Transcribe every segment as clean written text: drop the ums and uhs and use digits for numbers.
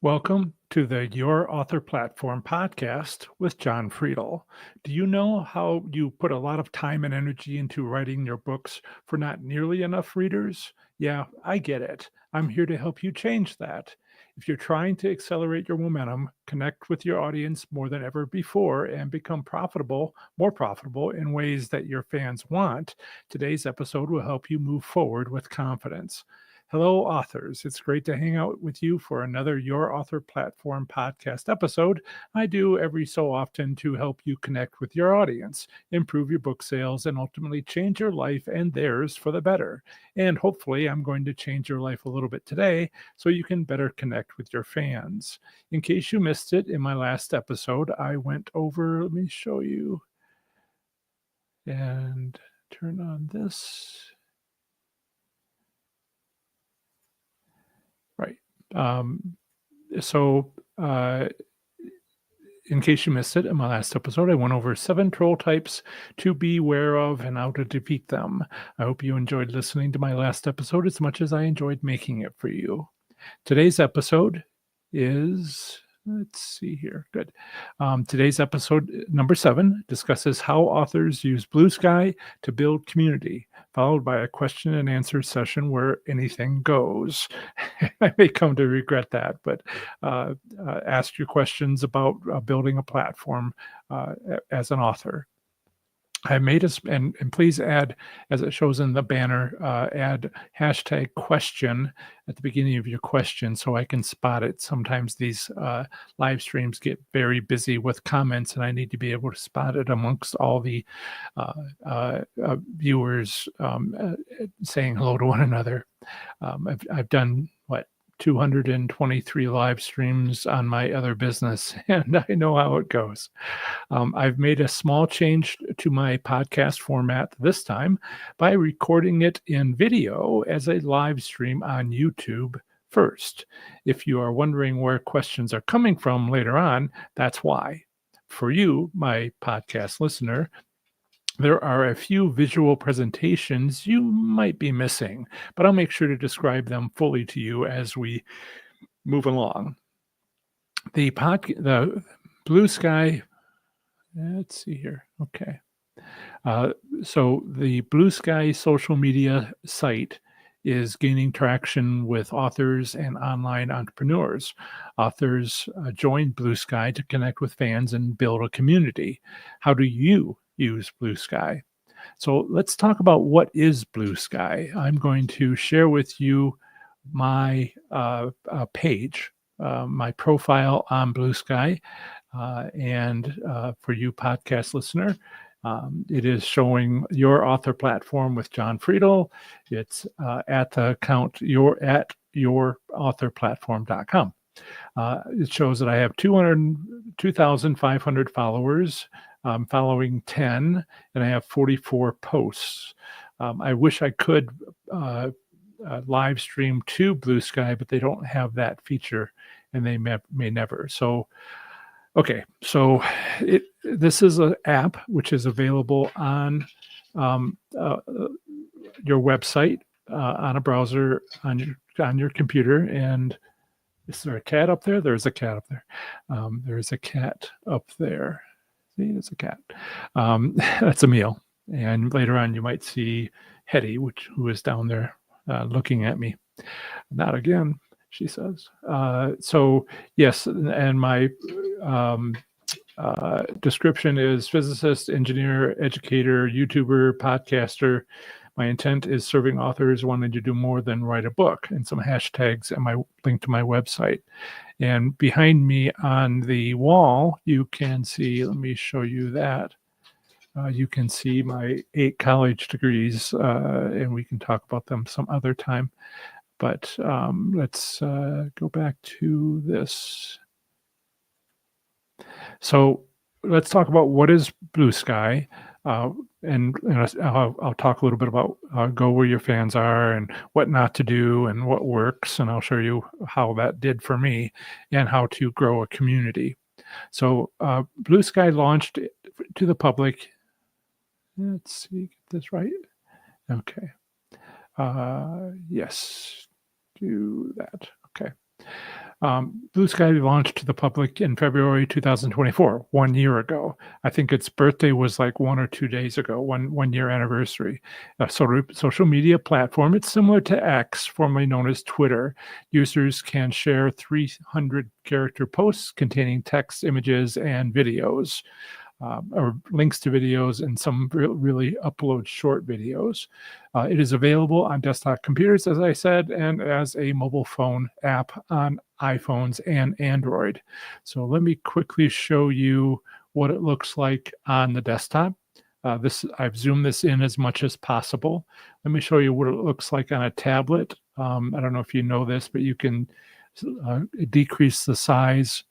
Welcome to the Your Author Platform podcast with John Friedel. Do you know how you put a lot of time and energy into writing your books for not nearly enough readers? Yeah, I get it. I'm here to help you change that. If you're trying to accelerate your momentum, connect with your audience more than ever before, and become more profitable in ways that your fans want, today's episode will help you move forward with confidence. Hello, authors. It's great to hang out with you for another Your Author Platform podcast episode. I do every so often to help you connect with your audience, improve your book sales, and ultimately change your life and theirs for the better. And hopefully, I'm going to change your life a little bit today so you can better connect with your fans. In case you missed it, in my last episode, I went over, let me show you and turn on this. Right. Um, so, in case you missed it, in my last episode, I went over 7 troll types to be aware of and how to defeat them. I hope you enjoyed listening to my last episode as much as I enjoyed making it for you. Today's episode is, let's see here, good. Today's episode, number 7, discusses how authors use Bluesky to build community, followed by a question and answer session where anything goes. I may come to regret that, but ask your questions about building a platform as an author. I made us, and please add, as it shows in the banner, add hashtag question at the beginning of your question so I can spot it. Sometimes these live streams get very busy with comments, and I need to be able to spot it amongst all the viewers saying hello to one another. I've done, 223 live streams on my other business, and I know how it goes. I've made a small change to my podcast format this time by recording it in video as a live stream on YouTube first. If you are wondering where questions are coming from later on, that's why. For you, my podcast listener, there are a few visual presentations you might be missing, but I'll make sure to describe them fully to you as we move along. The Bluesky, let's see here. Okay. So the Bluesky social media site is gaining traction with authors and online entrepreneurs. Authors join Bluesky to connect with fans and build a community. How do you use Bluesky? So let's talk about what is Bluesky. I'm going to share with you my page, my profile on Bluesky. And for you podcast listener, it is showing Your Author Platform with John Friedel. It's at the account at yourauthorplatform.com. It shows that I have 2,500 followers. I'm following 10, and I have 44 posts. I wish I could live stream to Bluesky, but they don't have that feature, and they may never. So, okay, so this is an app which is available on your website, on a browser, on your computer. And is there a cat up there? There's a cat up there. There's a cat up there. See, there's a cat. That's Emil. And later on, you might see Hetty, who is down there looking at me. Not again, she says. So yes, and my description is physicist, engineer, educator, YouTuber, podcaster. My intent is serving authors wanting to do more than write a book, and some hashtags and my link to my website. And behind me on the wall, you can see, let me show you that. You can see my 8 college degrees, and we can talk about them some other time. But let's go back to this. So let's talk about what is Bluesky, and I'll talk a little bit about go where your fans are and what not to do and what works, and I'll show you how that did for me and how to grow a community. So Bluesky launched to the public. Let's see, get this right. Okay. Yes, do that. Okay. Bluesky launched to the public in February 2024, 1 year ago. I think its birthday was like 1 or 2 days ago, one year anniversary. A social media platform. It's similar to X, formerly known as Twitter. Users can share 300 character posts containing text, images, and videos. Or links to videos, and some really upload short videos. It is available on desktop computers, as I said, and as a mobile phone app on iPhones and Android. So let me quickly show you what it looks like on the desktop. I've zoomed this in as much as possible. Let me show you what it looks like on a tablet. I don't know if you know this, but you can decrease the size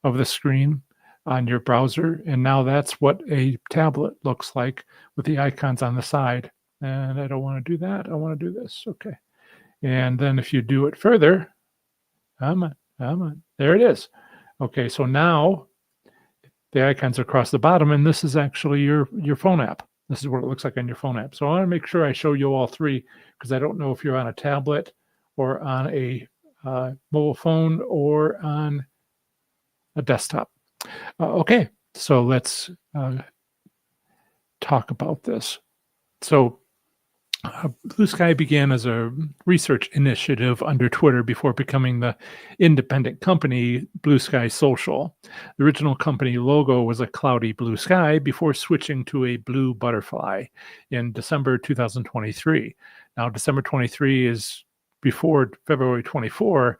of the screen on your browser. And now that's what a tablet looks like with the icons on the side. And I don't want to do that. I want to do this. Okay. And then if you do it further, come on, there it is. Okay. So now the icons are across the bottom, and this is actually your phone app. This is what it looks like on your phone app. So I want to make sure I show you all three, because I don't know if you're on a tablet or on a mobile phone or on a desktop. Okay, so let's talk about this. So Bluesky began as a research initiative under Twitter before becoming the independent company Bluesky Social. The original company logo was a cloudy blue sky before switching to a blue butterfly in December 2023. Now, December 23 is before February 24,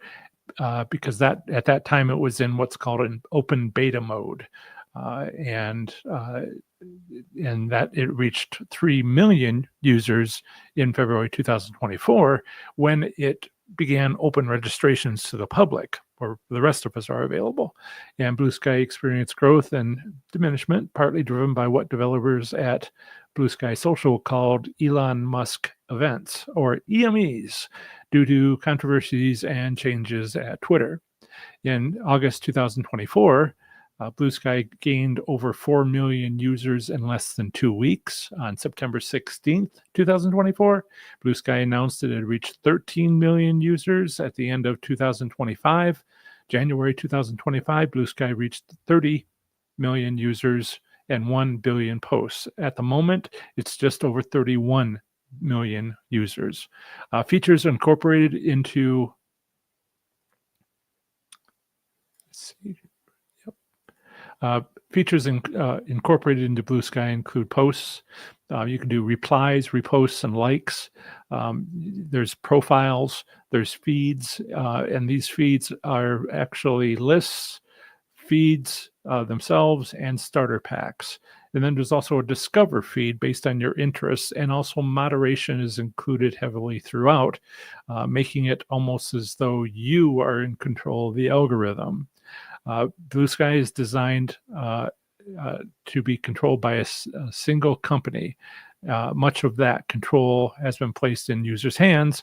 because at that time it was in what's called an open beta mode, and that it reached 3 million users in February 2024 when it began open registrations to the public, where the rest of us are available. And Bluesky experienced growth and diminishment, partly driven by what developers at Bluesky Social called Elon Musk events, or EMEs, due to controversies and changes at Twitter. In August 2024, Bluesky gained over 4 million users in less than 2 weeks. On September 16th, 2024, Bluesky announced it had reached 13 million users at the end of 2025. January 2025, Bluesky reached 30 million users and 1 billion posts. At the moment, it's just over 31 million users. Features incorporated into, let's see, features incorporated into Bluesky include posts. You can do replies, reposts, and likes. There's profiles, there's feeds, and these feeds are actually lists, feeds themselves, and starter packs. And then there's also a discover feed based on your interests, and also moderation is included heavily throughout, making it almost as though you are in control of the algorithm. Bluesky is designed to be controlled by a single company. Much of that control has been placed in users' hands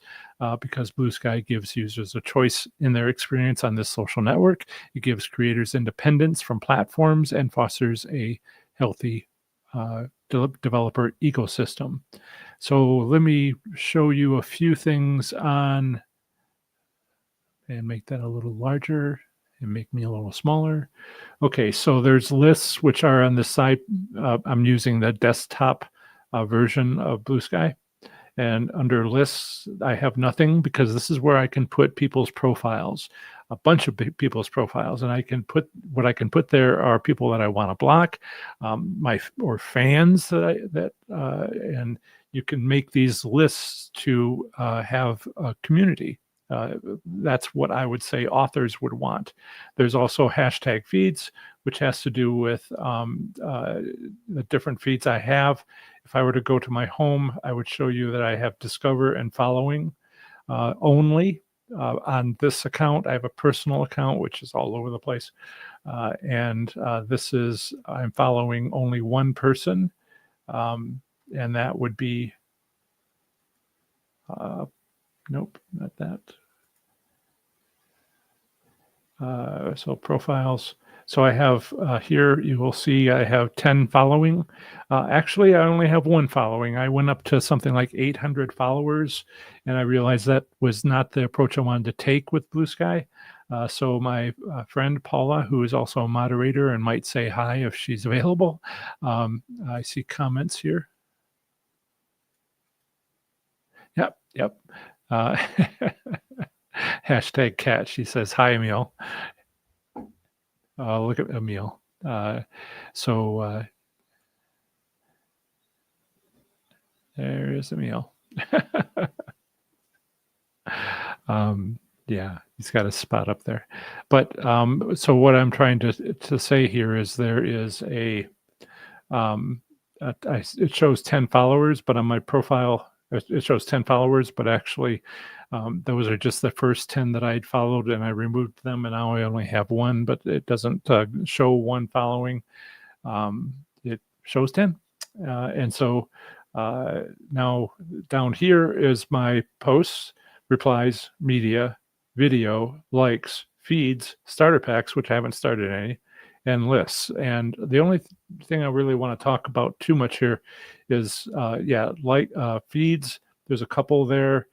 because Bluesky gives users a choice in their experience on this social network. It gives creators independence from platforms and fosters a healthy developer ecosystem. So let me show you a few things on, and make that a little larger and make me a little smaller. Okay, so there's lists which are on the side. I'm using the desktop version of Bluesky. And under lists, I have nothing, because this is where I can put people's profiles, a bunch of people's profiles. And I can put, what I can put there are people that I want to block, or fans and you can make these lists to have a community. That's what I would say authors would want. There's also hashtag feeds, which has to do with the different feeds I have. If I were to go to my home, I would show you that I have discover and following only. On this account, I have a personal account, which is all over the place. This is, I'm following only one person, and that would be, nope, not that. So profiles. So I have here, you will see I have 10 following. Actually, I only have 1 following. I went up to something like 800 followers, and I realized that was not the approach I wanted to take with Bluesky. So my friend Paula, who is also a moderator and might say hi if she's available. I see comments here. Yep, yep. Uh, hashtag cat. She says, hi, Emil. Look at Emil. So there is Emil. Yeah, he's got a spot up there. But so what I'm trying to say here is there is um, it shows 10 followers, but on my profile it shows 10 followers, but actually those are just the first 10 that I'd followed, and I removed them, and now I only have one, but it doesn't show one following. It shows 10. And so now down here is my posts, replies, media, video, likes, feeds, starter packs, which I haven't started any, and lists. And the only thing I really want to talk about too much here is, feeds. There's a couple there.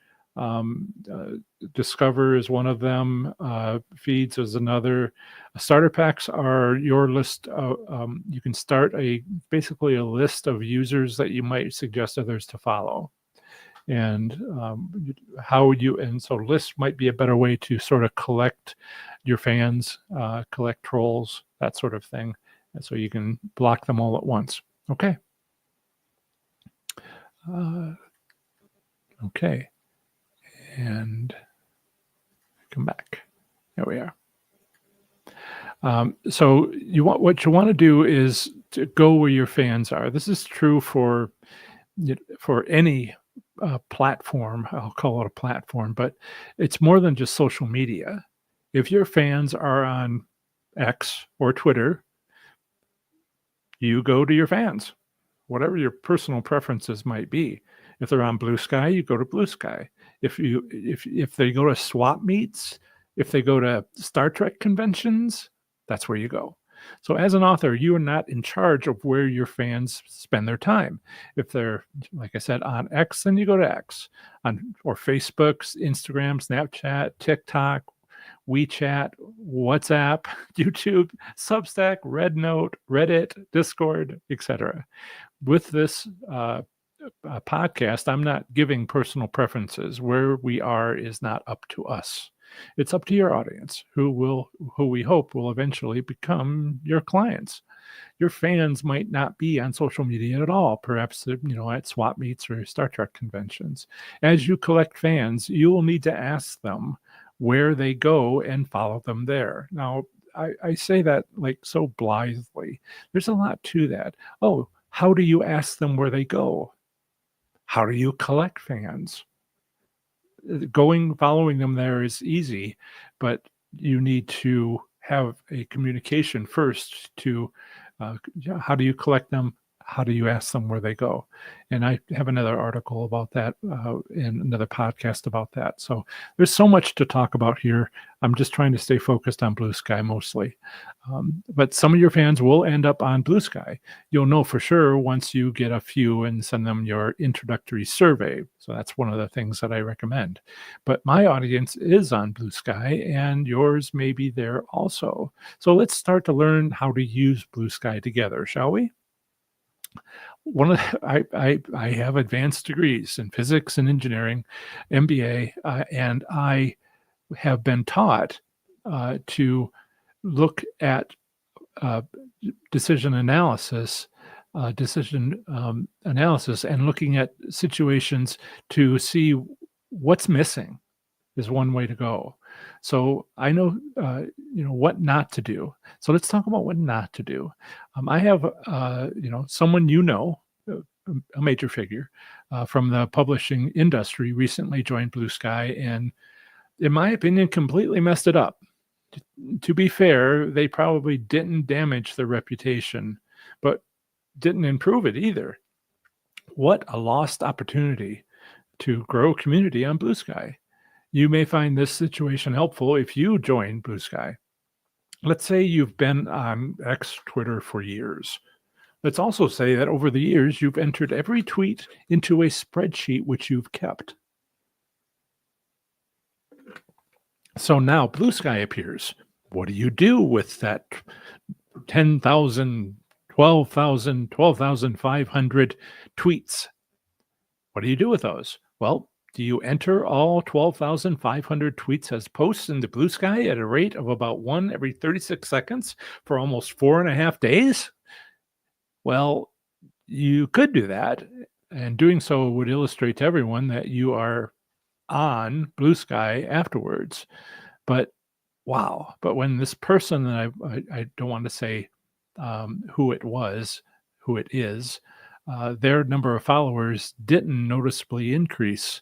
Discover is one of them. Feeds is another. Starter packs are your list. You can start basically a list of users that you might suggest others to follow. And so lists might be a better way to sort of collect your fans, collect trolls, that sort of thing. And so you can block them all at once. Okay. Okay. And come back. There we are. So what you want to do is to go where your fans are. This is true for any platform. I'll call it a platform, but it's more than just social media. If your fans are on X or Twitter, you go to your fans, whatever your personal preferences might be. If they're on Bluesky, you go to Bluesky. If they go to swap meets, if they go to Star Trek conventions, that's where you go. So as an author, you are not in charge of where your fans spend their time. If they're, like I said, on X, then you go to X, or Facebook, Instagram, Snapchat, TikTok, WeChat, WhatsApp, YouTube, Substack, RedNote, Reddit, Discord, etc. With this podcast, I'm not giving personal preferences. Where we are is not up to us. It's up to your audience, who we hope will eventually become your clients. Your fans might not be on social media at all, perhaps at swap meets or Star Trek conventions. As you collect fans, you will need to ask them where they go and follow them there. Now, I say that like so blithely. There's a lot to that. Oh, how do you ask them where they go? How do you collect fans? Following them there is easy, but you need to have a communication first to how do you collect them? How do you ask them where they go? And I have another article about that and another podcast about that. So there's so much to talk about here. I'm just trying to stay focused on Bluesky mostly. But some of your fans will end up on Bluesky. You'll know for sure once you get a few and send them your introductory survey. So that's one of the things that I recommend. But my audience is on Bluesky, and yours may be there also. So let's start to learn how to use Bluesky together, shall we? I have advanced degrees in physics and engineering, MBA, and I have been taught to look at decision analysis, and looking at situations to see what's missing is one way to go. So I know, what not to do. So let's talk about what not to do. I have, someone a major figure from the publishing industry recently joined Bluesky, and in my opinion, completely messed it up. To be fair, they probably didn't damage their reputation, but didn't improve it either. What a lost opportunity to grow community on Bluesky. You may find this situation helpful if you join Bluesky. Let's say you've been on X Twitter for years. Let's also say that over the years, you've entered every tweet into a spreadsheet which you've kept. So now Blue Sky appears. What do you do with that 10,000, 12,000, 12,500 tweets? What do you do with those? Well, do you enter all 12,500 tweets as posts into Blue Sky at a rate of about one every 36 seconds for almost 4.5 days? Well, you could do that. And doing so would illustrate to everyone that you are on Blue Sky afterwards. But wow. But when this person, and I don't want to say who it was, who it is, their number of followers didn't noticeably increase.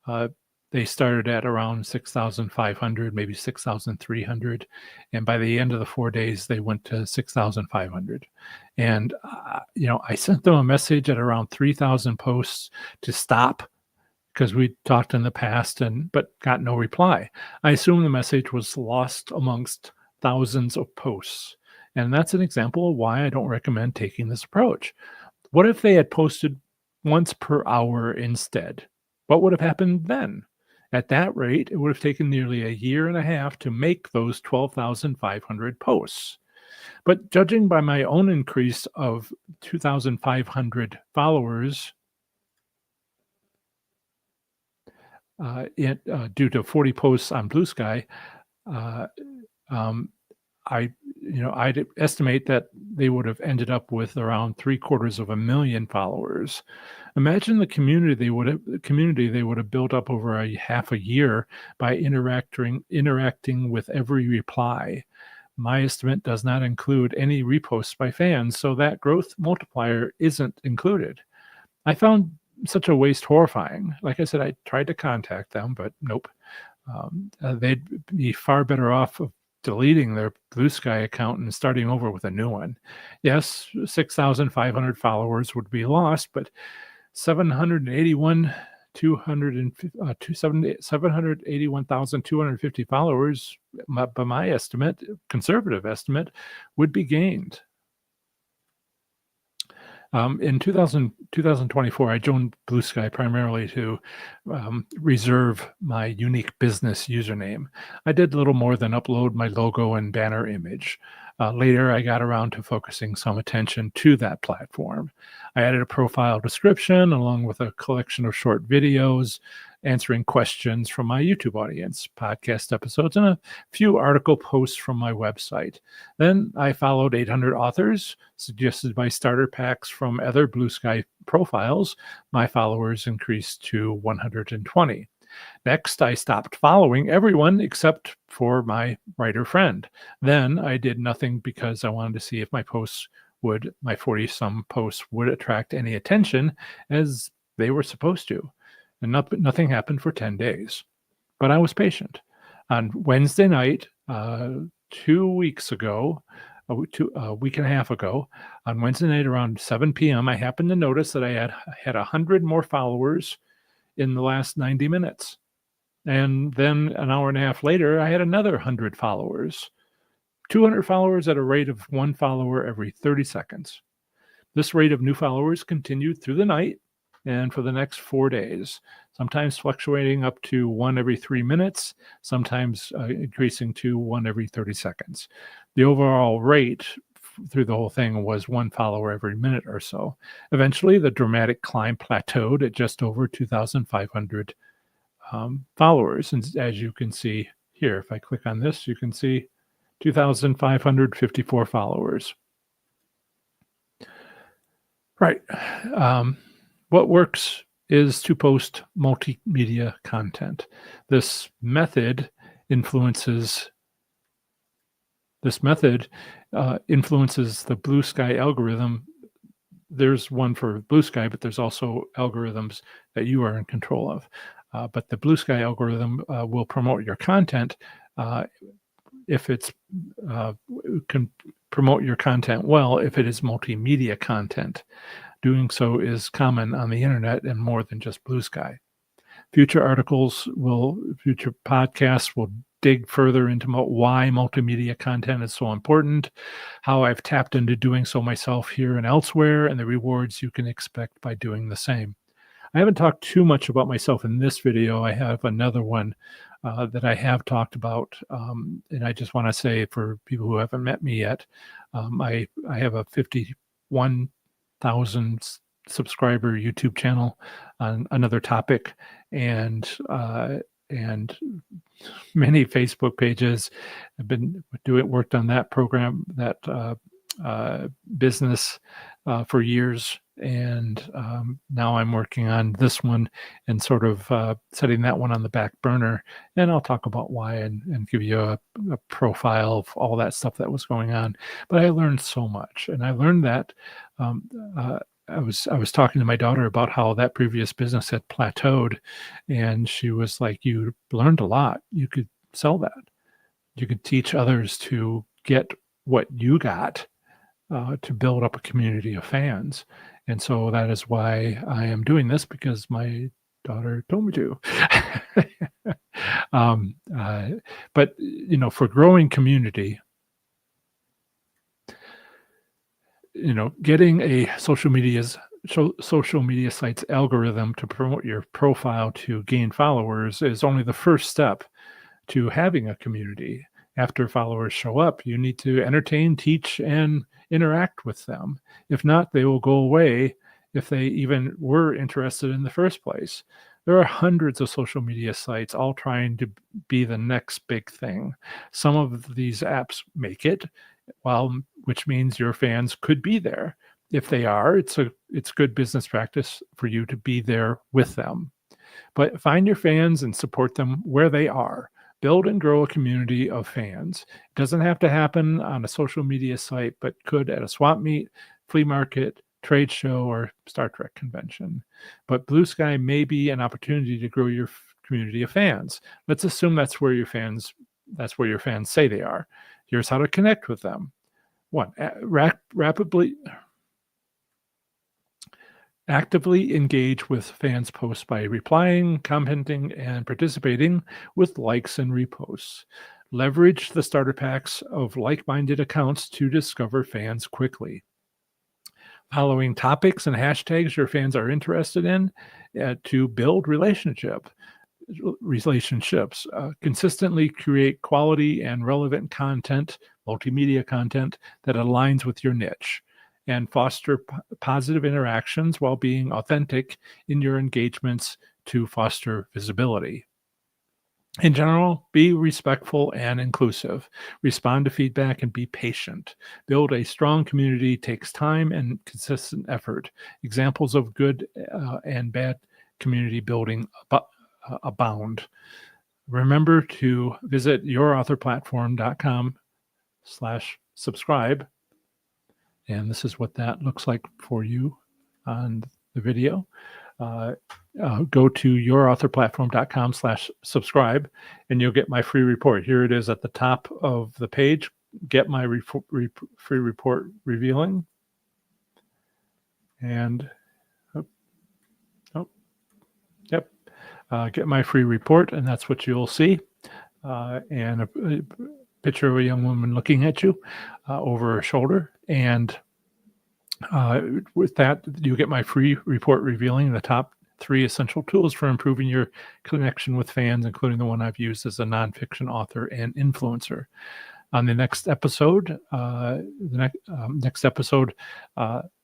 Uh, they started at around 6,500, maybe 6,300. And by the end of the 4 days, they went to 6,500. And, I sent them a message at around 3,000 posts to stop because we talked in the past but got no reply. I assume the message was lost amongst thousands of posts. And that's an example of why I don't recommend taking this approach. What if they had posted once per hour instead? What would have happened then? At that rate, it would have taken nearly a year and a half to make those 12,500 posts. But judging by my own increase of 2,500 followers due to 40 posts on Blue Sky, uh, um, I'd estimate that they would have ended up with around 750,000 followers. Imagine the community they would have built up over a half a year by interacting with every reply. My estimate does not include any reposts by fans, so that growth multiplier isn't included. I found such a waste horrifying. Like I said, I tried to contact them, but nope. They'd be far better off of deleting their Blue Sky account and starting over with a new one. Yes, 6,500 followers would be lost, but 781 781,250 followers, by my estimate, conservative estimate, would be gained. In 2024, I joined Blue Sky primarily to reserve my unique business username. I did little more than upload my logo and banner image. Later, I got around to focusing some attention to that platform. I added a profile description along with a collection of short videos answering questions from my YouTube audience, podcast episodes, and a few article posts from my website. Then I followed 800 authors suggested by starter packs from other Blue Sky profiles. My followers increased to 120. Next, I stopped following everyone except for my writer friend. Then I did nothing because I wanted to see if my 40-some posts would attract any attention as they were supposed to. And nothing happened for 10 days. But I was patient. On Wednesday night, 2 weeks ago, a week and a half ago, on Wednesday night around 7 p.m., I happened to notice that I had 100 more followers in the last 90 minutes. And then an hour and a half later, I had another 100 followers, 200 followers at a rate of one follower every 30 seconds. This rate of new followers continued through the night and for the next 4 days, sometimes fluctuating up to one every 3 minutes, sometimes increasing to one every 30 seconds. The overall rate through the whole thing was one follower every minute or so. Eventually, the dramatic climb plateaued at just over 2,500 followers. And as you can see here, if I click on this, you can see 2,554 followers. Right. What works is to post multimedia content. This method influences the Blue Sky algorithm. There's one for Blue Sky, but there's also algorithms that you are in control of. But the Blue Sky algorithm will promote your content if it's can promote your content well if it is multimedia content. Doing so is common on the internet and more than just Blue Sky. Future podcasts will dig further into why multimedia content is so important, how I've tapped into doing so myself here and elsewhere, and the rewards you can expect by doing the same. I haven't talked too much about myself in this video. I have another one that I have talked about. And I just want to say for people who haven't met me yet, I have a 51,000 subscriber YouTube channel on another topic, and and many Facebook pages. I've been worked on that program, that business for years, and now I'm working on this one and sort of setting that one on the back burner. And I'll talk about why and give you a profile of all that stuff that was going on. But I learned so much, and I learned that. Um, uh, I was talking to my daughter about how that previous business had plateaued, and she was like, "You learned a lot. You could sell that. You could teach others to get what you got, to build up a community of fans." And so that is why I am doing this, because my daughter told me to. um, uh, but for growing community, getting a social media site's algorithm to promote your profile to gain followers is only the first step to having a community. After followers show up, you need to entertain, teach, and interact with them. If not, they will go away if they even were interested in the first place. There are hundreds of social media sites all trying to be the next big thing. Some of these apps make it, which means your fans could be there. If they are, it's good business practice for you to be there with them. But find your fans and support them where they are. Build and grow a community of fans. It doesn't have to happen on a social media site, but could at a swap meet, flea market, trade show, or Star Trek convention. But Bluesky may be an opportunity to grow your community of fans. Let's assume that's where your fans say they are. Here's how to connect with them. One, rapidly actively engage with fans' posts by replying, commenting, and participating with likes and reposts. Leverage the starter packs of like-minded accounts to discover fans quickly. Following topics and hashtags your fans are interested in to build relationships. Consistently create quality and relevant content, multimedia content that aligns with your niche, and foster positive interactions while being authentic in your engagements to foster visibility. In general, be respectful and inclusive. Respond to feedback and be patient. Build a strong community takes time and consistent effort. Examples of good and bad community building abound. Remember to visit yourauthorplatform.com/subscribe. And this is what that looks like for you on the video. Go to yourauthorplatform.com/subscribe, and you'll get my free report. Here it is at the top of the page. Get my free report revealing. And, yep. Get my free report, and that's what you'll see. And a picture of a young woman looking at you over her shoulder. And with that, you get my free report revealing the top 3 essential tools for improving your connection with fans, including the one I've used as a nonfiction author and influencer. On the next episode,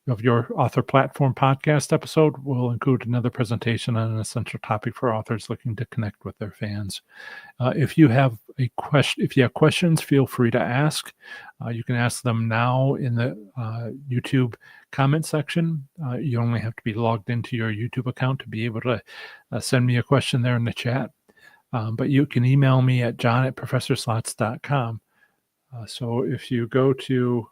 of your author platform podcast episode will include another presentation on an essential topic for authors looking to connect with their fans. If you have questions, feel free to ask. You can ask them now in the YouTube comment section. You only have to be logged into your YouTube account to be able to send me a question there in the chat. But you can email me at john@professorslots.com. So if you go to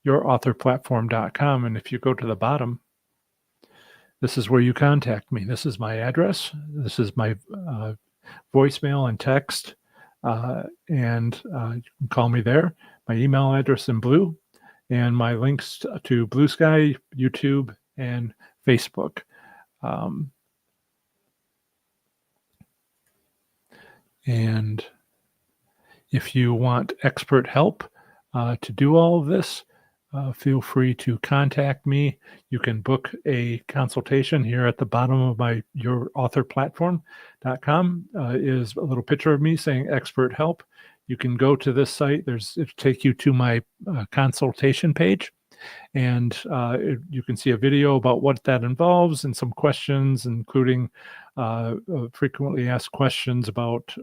yourauthorplatform.com, and if you go to the bottom, this is where you contact me. This is my address. This is my voicemail and text, and you can call me there. My email address in blue, and my links to Bluesky, YouTube, and Facebook. And if you want expert help to do all of this, feel free to contact me. You can book a consultation here at the bottom of my yourauthorplatform.com is a little picture of me saying expert help. You can go to this site. It'll take you to my consultation page, and you can see a video about what that involves and some questions, including frequently asked questions about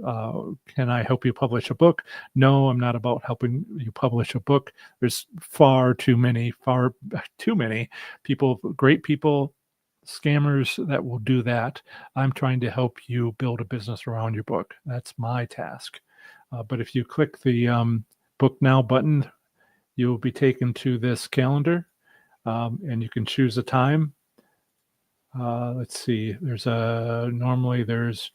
can I help you publish a book? No, I'm not about helping you publish a book. There's far too many people, great people, scammers that will do that. I'm trying to help you build a business around your book. That's my task. But if you click the book now button, you'll be taken to this calendar, and you can choose a time. Let's see, normally there's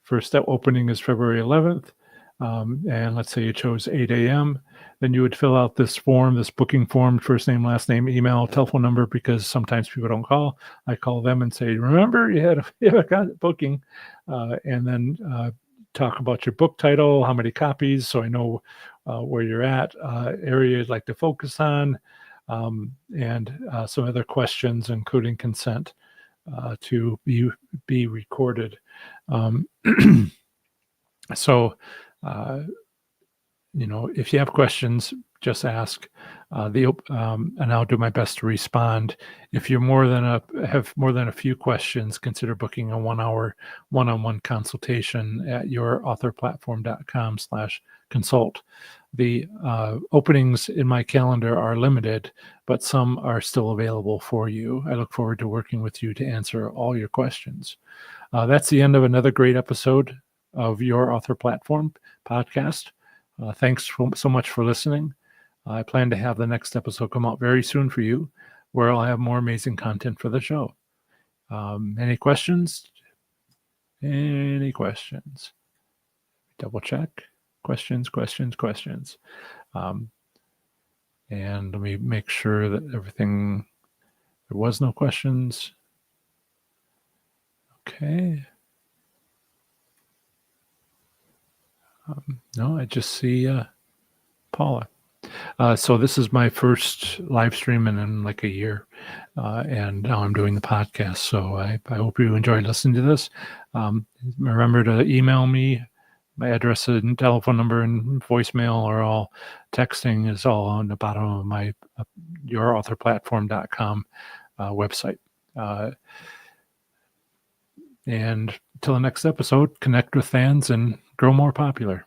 first opening is February 11th. And let's say you chose 8 a.m. Then you would fill out this form, this booking form, first name, last name, email, telephone number, because sometimes people don't call. I call them and say, remember, you had a booking, and then talk about your book title, how many copies, so I know where you're at, area you'd like to focus on, and some other questions, including consent to be recorded. So, if you have questions, just ask. And I'll do my best to respond. If you're have more than a few questions, consider booking a 1-hour one-on-one consultation at yourauthorplatform.com/consult. The openings in my calendar are limited, but some are still available for you. I look forward to working with you to answer all your questions. That's the end of another great episode of Your Author Platform podcast. Thanks so much for listening. I plan to have the next episode come out very soon for you, where I'll have more amazing content for the show. Any questions? Any questions? Double check. Questions. And let me make sure that there was no questions. Okay. No, I just see Paula. So this is my first live stream in like a year, and now I'm doing the podcast. So I hope you enjoyed listening to this. Remember to email me. My address and telephone number and voicemail are all, texting is all on the bottom of my yourauthorplatform.com website. And till the next episode, connect with fans and grow more popular.